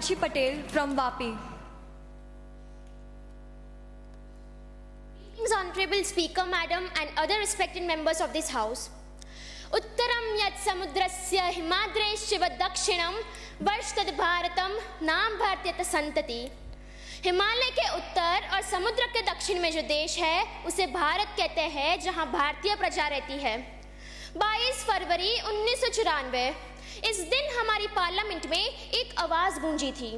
Himanshi Patel from Vapi. Greetings, Honorable Speaker, Madam, and other respected members of this House. Uttaram yat samudrasya himadreshiva dakshinam varshtad bharatam नाम भारतीयत संतति। हिमालय के उत्तर और समुद्र के दक्षिण में जो देश है उसे भारत कहते हैं, जहां भारतीय प्रजा रहती है। 22 फरवरी 1994 इस दिन हमारी पार्लियामेंट में एक आवाज गूंजी थी,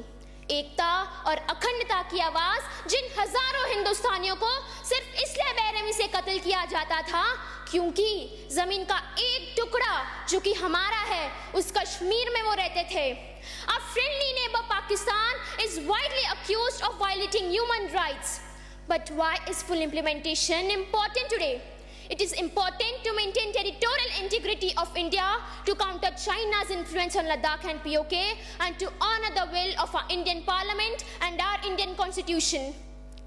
एकता और अखंडता की आवाज, जिन हजारों हिंदुस्तानियों को सिर्फ इसलिए बेरहमी से कत्ल किया जाता था क्योंकि जमीन का एक टुकड़ा जो कि हमारा है उस कश्मीर में वो रहते थे। Our friendly neighbor Pakistan is widely accused of violating human rights. But why is full implementation important today? It is important to maintain territorial integrity of India, to counter China's influence on Ladakh and POK, and to honor the will of our Indian Parliament and our Indian Constitution.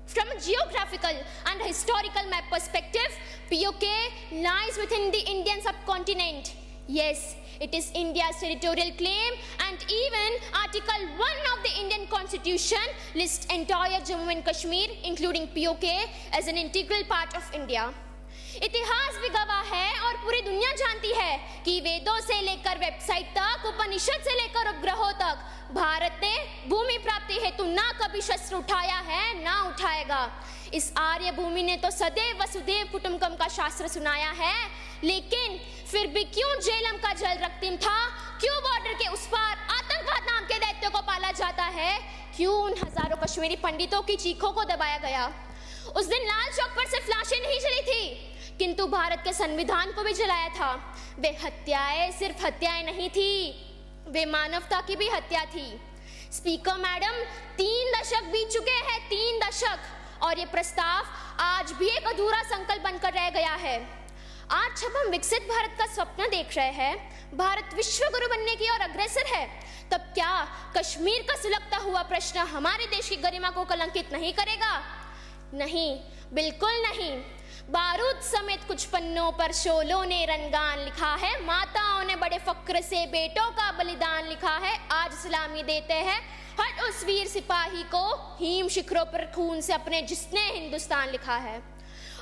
From a geographical and historical map perspective, POK lies within the Indian subcontinent. Yes, it is India's territorial claim, and even Article 1 of the Indian Constitution lists entire Jammu and Kashmir, including POK, as an integral part of India. इतिहास भी गवाह है और पूरी दुनिया जानती है कि वेदों से लेकर वेबसाइट तक, उपनिषद से लेकर उपग्रहों तक, भारत ने भूमि प्राप्ति हेतु ना कभी शस्त्र उठाया है ना उठाएगा। इस आर्य भूमि ने तो सदैव वसुदेव कुटुंबकम का शास्त्र सुनाया है, लेकिन फिर भी क्यों जेलम का जल रक्तिम था, क्यों बॉर्डर के उस पार आतंकवाद नाम के दैत्य को पाला जाता है, क्यों उन हजारों कश्मीरी पंडितों की चीखों को दबाया गया। उस दिन लाल चौक पर सिर्फ लाशें नहीं जली थी, किंतु भारत के संविधान को भी जलाया था। वे हत्याएं सिर्फ हत्याएं नहीं थी, वे मानवता की भी हत्या थी। स्पीकर मैडम, 3 दशक बीत चुके हैं, 3 दशक, और ये प्रस्ताव आज भी एक अधूरा संकल्प बनकर रह गया है। आज जब हम विकसित भारत का स्वप्न देख रहे हैं, भारत विश्व गुरु बनने की ओर अग्रसर है, तब क्या कश्मीर का सुलगता हुआ प्रश्न हमारे देश की गरिमा को कलंकित नहीं करेगा? नहीं, बिल्कुल नहीं। बारूद समेत कुछ पन्नों पर शोलों ने रंगान लिखा है, माताओं ने बड़े फक्र से बेटों का बलिदान लिखा है। आज सलामी देते हैं हर उस वीर सिपाही को, हिम शिखरों पर खून से अपने जिसने हिंदुस्तान लिखा है।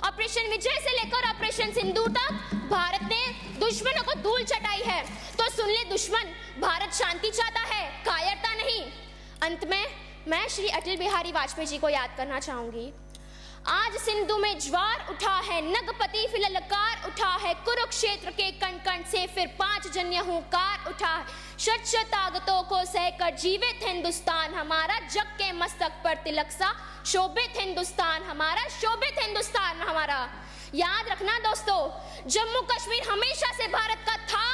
ऑपरेशन विजय से लेकर ऑपरेशन सिंदूर तक भारत ने दुश्मनों को धूल चटाई है। तो सुन ले दुश्मन, भारत शांति चाहता है, कायरता नहीं। अंत में मैं श्री अटल बिहारी वाजपेयी जी को याद करना चाहूंगी। आज सिंधु में ज्वार उठा है, नगपति फिललकार उठा है, कुरुक्षेत्र के कण कण से फिर 5 जन्य हुंकार उठा है। शत ताकतों को सहकर जीवित हिंदुस्तान हमारा, जग के मस्तक पर तिलक सा शोभित हिंदुस्तान हमारा, शोभित हिंदुस्तान हमारा। याद रखना दोस्तों, जम्मू कश्मीर हमेशा से भारत का था